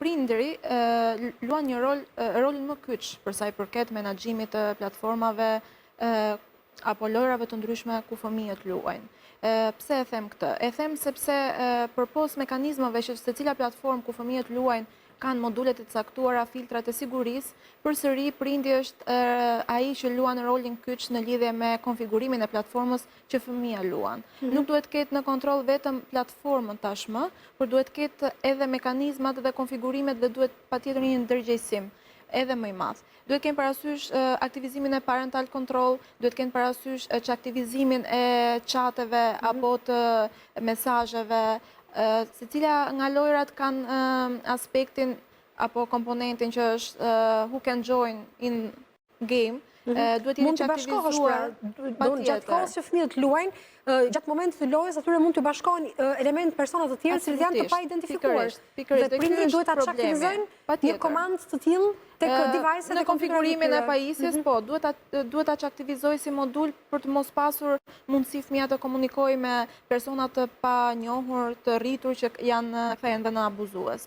prindëri luan një rolin më kyç për sa i përket menaxhimit të platformave apo lojrave të ndryshme ku fëmijët luajnë. Pse e them këtë? E them sepse përpos mekanizmave që secila platformë ku fëmijët luajnë kanë modulet e caktuara, filtrat e sigurisë, përsëri prindi është ai që luan rolin kyç në lidhje me konfigurimin e platformës që fëmia luan. Nuk duhet ketë në kontroll vetëm platformën tashmë, por duhet ketë edhe mekanizmat dhe konfigurimet dhe duhet patjetër një ndërgjegjësim edhe më i madh. Duhet kenë parasysh aktivizimin e parental control, duhet kenë parasysh që aktivizimin e chateve apo të mesazheve. Secila nga lojrat kanë aspektin apo komponentin që është who can join in game. Duhet jeni që aktivizuar gjatë kohës që fëmijët luajnë, gjatë momentit të lojës atyre mund të bashkohen element persona të tjerë që janë të pa identifikuar. Dhe prindërit duhet ta aktivizojnë një komandë të tillë tek device-et në konfigurimin e pajisjes, po, duhet ta aktivizoj si modul për të mos pasur mundësi fëmia të komunikojë me persona të panjohur, të rritur që janë kthehen në abuzues.